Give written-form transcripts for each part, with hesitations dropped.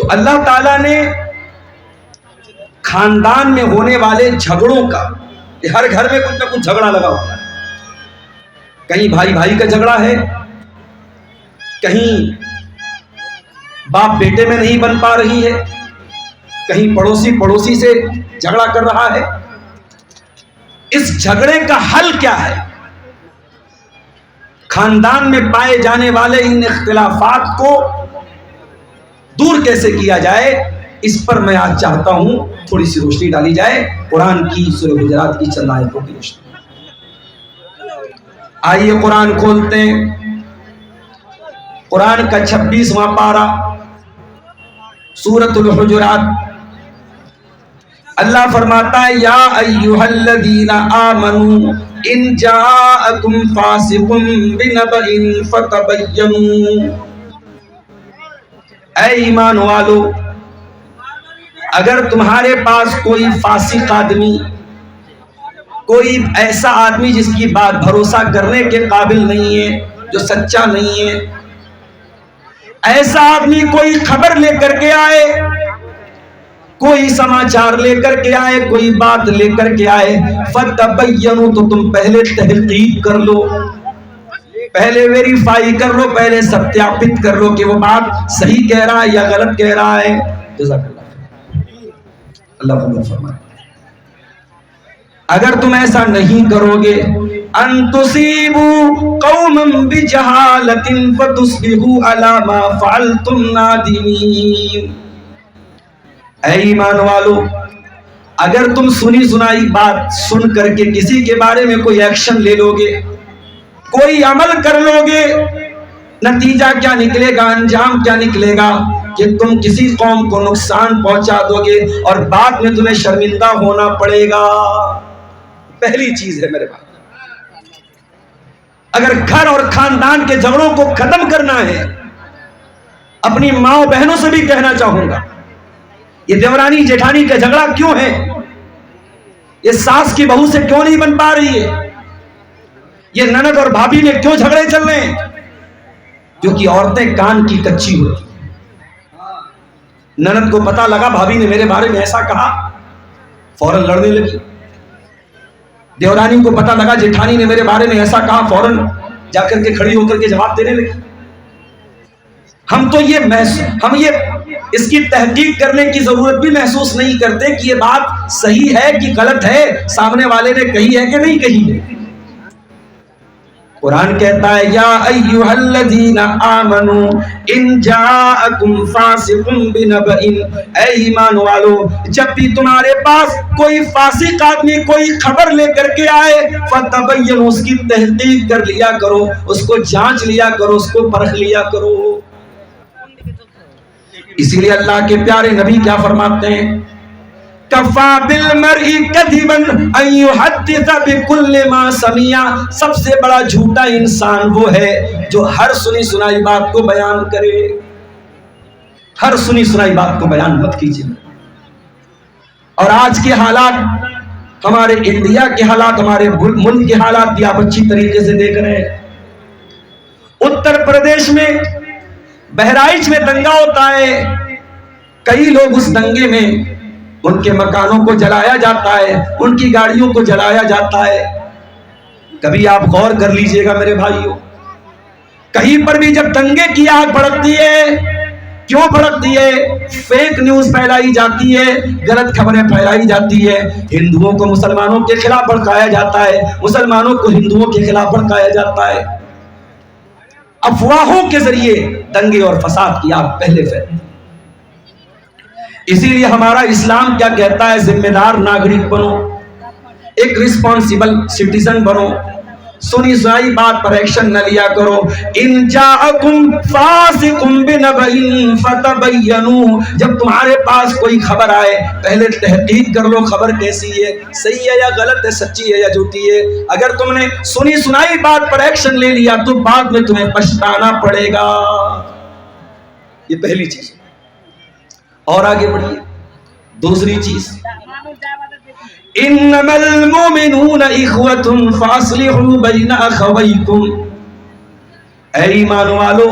تو اللہ تعالیٰ نے خاندان میں ہونے والے جھگڑوں کا، ہر گھر میں کچھ نہ کچھ جھگڑا لگا ہوتا ہے، کہیں بھائی بھائی کا جھگڑا ہے، کہیں باپ بیٹے میں نہیں بن پا رہی ہے، کہیں پڑوسی پڑوسی سے جھگڑا کر رہا ہے. اس جھگڑے کا حل کیا ہے؟ خاندان میں پائے جانے والے ان اختلافات کو دور کیسے کیا جائے، اس پر میں آج چاہتا ہوں تھوڑی سی روشنی ڈالی جائے قرآن کی سورہ حجرات کی چند آیتوں کی روشنی. آئیے قرآن کھولتے ہیں، قرآن کا 26واں پارہ سورۃ الحجرات. اللہ فرماتا ہے یا ایھا الذین آمنوا ان جاءکم فاسق بنبأ فتبینوا. اے ایمان والو، اگر تمہارے پاس کوئی فاسق آدمی، کوئی ایسا آدمی جس کی بات بھروسہ کرنے کے قابل نہیں ہے، جو سچا نہیں ہے، ایسا آدمی کوئی خبر لے کر کے آئے، کوئی سماچار لے کر کے آئے، کوئی بات لے کر کے آئے، فتبینوا، تو تم پہلے تحقیق کر لو، پہلے ویریفائی کر لو، پہلے ستیاپت کر لو کہ وہ بات صحیح کہہ رہا ہے یا غلط کہہ رہا ہے. جزاک اللہ قبول فرمائے. اگر تم ایسا نہیں کرو گے، ان تصیبوا قوما بجہالۃ فتصبحوا علی ما فعلتم نادمین. اے ایمان والو، اگر تم سنی سنائی بات سن کر کے کسی کے بارے میں کوئی ایکشن لے لو گے، کوئی عمل کر لو گے، نتیجہ کیا نکلے گا، انجام کیا نکلے گا کہ تم کسی قوم کو نقصان پہنچا دو گے اور بعد میں تمہیں شرمندہ ہونا پڑے گا. پہلی چیز ہے میرے بھائی، اگر گھر اور خاندان کے جھگڑوں کو ختم کرنا ہے، اپنی ماں بہنوں سے بھی کہنا چاہوں گا، یہ دیورانی جیٹھانی کا جھگڑا کیوں ہے، یہ ساس کی بہو سے کیوں نہیں بن پا رہی ہے، یہ نند اور بھابھی میں کیوں جھگڑے چل رہے ہیں؟ جو کہ عورتیں کان کی کچی ہوتی. نند کو پتا لگا بھابھی نے میرے بارے میں ایسا کہا، فوراً لڑنے لگی. دیورانی کو پتا لگا جیٹھانی نے میرے بارے میں ایسا کہا، فوراً جا کر کے کھڑی ہو کر کے جواب دینے لگی. ہم تو یہ اس کی تحقیق کرنے کی ضرورت بھی محسوس نہیں کرتے کہ یہ بات صحیح ہے کہ غلط ہے، سامنے والے نے کہی ہے کہ نہیں کہی ہے. قرآن کہتا ہے یا ایھا الذین آمنوا ان جاءکم فاسق بنبأ. اے ایمان والو، جب بھی تمہارے پاس کوئی فاسق آدمی کوئی خبر لے کر کے آئے، فتبینوا، اس کی تحقیق کر لیا کرو، اس کو جانچ لیا کرو، اس کو پرکھ لیا کرو. اسی لیے اللہ کے پیارے نبی کیا فرماتے ہیں، کفا بالمرء کذبا ان یحدث بكل ما سمع. سب سے بڑا جھوٹا انسان وہ ہے جو ہر سنی سنائی بات کو بیان کرے. ہر سنی سنائی بات کو بیان مت کیجیے. اور آج کے حالات، ہمارے انڈیا کے حالات، ہمارے ملک کے حالات بھی آپ اچھی طریقے سے دیکھ رہے ہیں. اتر پردیش میں بہرائچ میں دنگا ہوتا ہے، کئی لوگ اس دنگے میں ان کے مکانوں کو جلایا جاتا ہے، ان کی گاڑیوں کو جلایا جاتا ہے. کبھی آپ غور کر لیجئے گا میرے بھائیوں، کہیں پر بھی جب دنگے کی آگ بھڑکتی ہے، کیوں بھڑکتی ہے؟ فیک نیوز پھیلائی جاتی ہے، غلط خبریں پھیلائی جاتی ہے، ہندوؤں کو مسلمانوں کے خلاف بھڑکایا جاتا ہے، مسلمانوں کو ہندوؤں کے خلاف بھڑکایا جاتا ہے. افواہوں کے ذریعے دنگے اور فساد کی آگ پہلے پھیلتی. اسی لیے ہمارا اسلام کیا کہتا ہے، ذمہ دار ناگرک بنو، ایک رسپانسیبل سٹیزن بنو، سنی سنائی بات پر ایکشن نہ لیا کرو. ان جاءکم فاسق بنبأ فتبینوا. جب تمہارے پاس کوئی خبر آئے، پہلے تحقیق کر لو خبر کیسی ہے، صحیح ہے یا غلط ہے، سچی ہے یا جھوٹی ہے. اگر تم نے سنی سنائی بات پر ایکشن لے لیا تو بعد میں تمہیں پچھتانا پڑے گا. یہ پہلی چیز. اور آگے بڑھیے، دوسری چیز، انما المؤمنون اخوۃ فاصلحوا بین اخویکم. اے ایمان والو،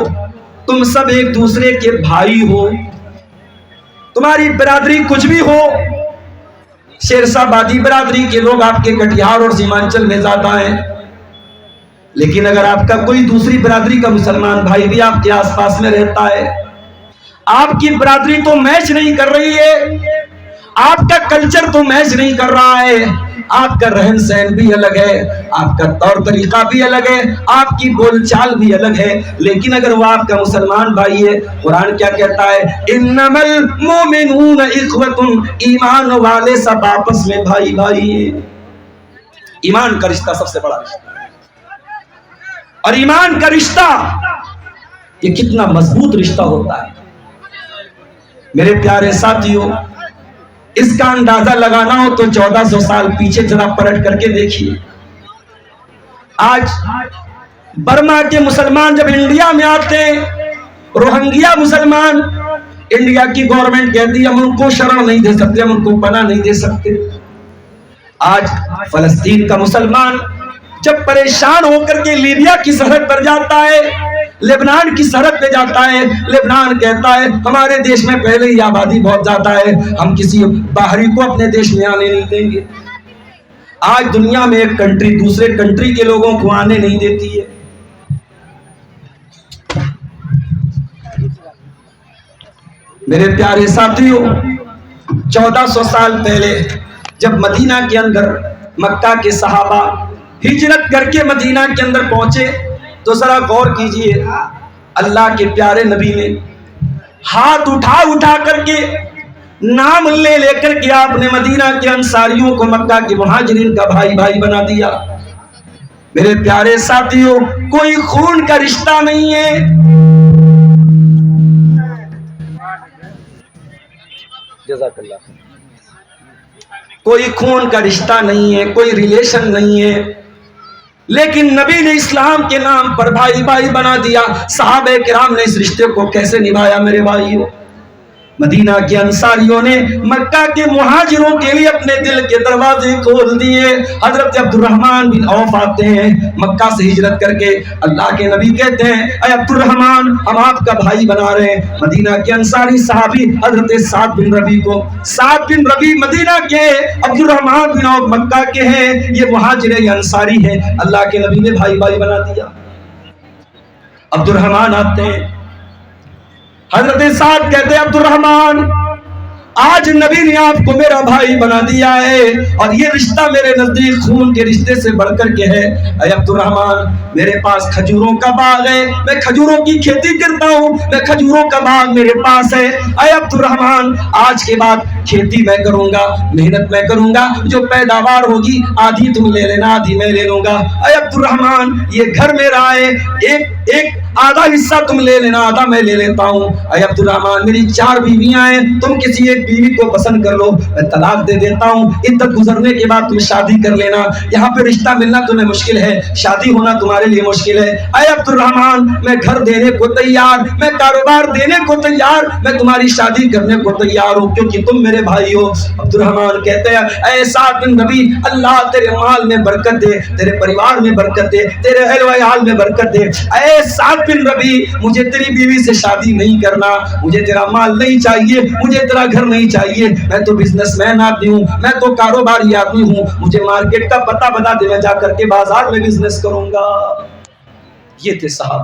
تم سب ایک دوسرے کے بھائی ہو، तुम्हारी बिरादरी कुछ भी हो, शेरशाहबादी बिरादरी के लोग आपके कटिहार और सीमांचल में ज्यादा हैं, लेकिन अगर आपका कोई दूसरी बिरादरी का मुसलमान भाई भी आपके आसपास में रहता है, आपकी बिरादरी तो मैच नहीं कर रही है, आपका कल्चर तो मैच नहीं कर रहा है, आपका रहन सहन भी अलग है, आपका तौर तरीका भी अलग है, आपकी बोलचाल भी अलग है, लेकिन अगर वो आपका मुसलमान भाई है, कुरान क्या कहता है, इन्नमल मोमिनून इख्वतुन, ईमान वाले सब आपस में भाई भाई हैं। ईमान का रिश्ता सबसे बड़ा रिश्ता है, और ईमान का रिश्ता ये कितना मजबूत रिश्ता होता है। मेरे प्यारे साथियों, इसका अंदाजा लगाना हो तो 1400 साल पीछे जरा पलट करके देखिए। आज बर्मा के मुसलमान जब इंडिया में आते हैं, रोहिंग्या मुसलमान, इंडिया की गवर्नमेंट कहती है हम उनको शरण नहीं दे सकते, हम उनको पनाह नहीं दे सकते। आज फलस्तीन का मुसलमान जब परेशान होकर के लीबिया की सरहद पर जाता है, लेबनान की सरहद पे जाता है, लेबनान कहता है हमारे देश में पहले ही आबादी बहुत ज्यादा है, हम किसी बाहरी को अपने देश में आने नहीं देंगे। आज दुनिया में एक कंट्री दूसरे कंट्री के लोगों को आने नहीं देती है। मेरे प्यारे साथियों, 1400 साल पहले जब मदीना के अंदर मक्का के सहाबा हिजरत करके मदीना के अंदर पहुंचे, तो जरा गौर कीजिए, अल्लाह के प्यारे नबी ने हाथ उठा उठा करके नाम ले लेकर के आपने मदीना के अंसारियों को मक्का के मुहाजिरीन का भाई भाई बना दिया। मेरे प्यारे साथियों, कोई खून का रिश्ता नहीं है, जज़ाकल्लाह, कोई खून का रिश्ता नहीं है, कोई रिलेशन नहीं है, लेकिन नबी ने इस्लाम के नाम पर भाई भाई बना दिया। सहाबे किराम ने इस रिश्ते को कैसे निभाया मेरे भाइयों। मदीना के अंसारियों ने मक्का के मुहाजिरों के लिए अपने दिल के दरवाजे खोल दिए। हजरत अब्दुर्रहमान बिन औफ आते हैं मक्का से हिजरत करके, अल्लाह के नबी कहते हैं अय अब्दुर्रहमान, हम आपका भाई बना रहे हैं। मदीना के अंसारी साहबी हजरत साद बिन रबी को, साद बिन रबी मदीना के, अब्दुर्रहमान बिन औफ मक्का के हैं, ये मुहाजिर ये अंसारी है, अल्लाह के नबी ने भाई भाई बना दिया। अब्दुर्रहमान आते हैं, हजरत साद कहते हैं अब्दुर्रहमान, आज नबी ने आपको मेरा भाई बना दिया है, और ये रिश्ता मेरे नजदीक खून के रिश्ते से बढ़कर के है। अय अब्दुर्रहमान, मेरे पास खजूरों का बाग है, मैं खजूरों की खेती करता हूँ, मैं खजूरों का बाग मेरे पास है। अय अब्दुर्रहमान, आज के बाद खेती मैं करूंगा, मेहनत मैं करूंगा, जो पैदावार होगी आधी तुम ले लेना, आधी मैं ले लूंगा। अय अब्दुर्रहमान, ये घर मेरा है, एक आधा हिस्सा तुम ले लेना, आधा मैं ले लेता हूँ। अय अब्दुर्रहमान, मेरी 4 बीवियां हैं, तुम किसी एक बीवी को पसंद कर लो, मैं तलाक दे देता हूँ, इद्दत गुजरने के बाद तुम शादी कर लेना। यहाँ पे रिश्ता मिलना तुम्हें मुश्किल है, शादी होना तुम्हारे लिए मुश्किल है। अय अब्दुर्रहमान, मैं घर देने को तैयार, मैं कारोबार देने को तैयार, मैं तुम्हारी शादी करने को तैयार हूँ, क्योंकि तुम मेरे भाई हो। अब्दुर्रहमान कहते हैं अय साद बिन रबी, अल्लाह तेरे माल में बरकत दे, तेरे परिवार में बरकत दे, तेरे अहल व अयाल में बरकत दे। अय साद बिन रबी, मुझे तेरी बीवी से शादी नहीं करना, मुझे तेरा माल नहीं चाहिए, मुझे तेरा घर नहीं चाहिए, मैं तो बिजनेसमैन आदमी हूँ, मैं तो कारोबारी आदमी हूँ, मुझे मार्केट का पता बता दे, मैं जाकर के बाजार में बिजनेस करूंगा। ये थे साहब।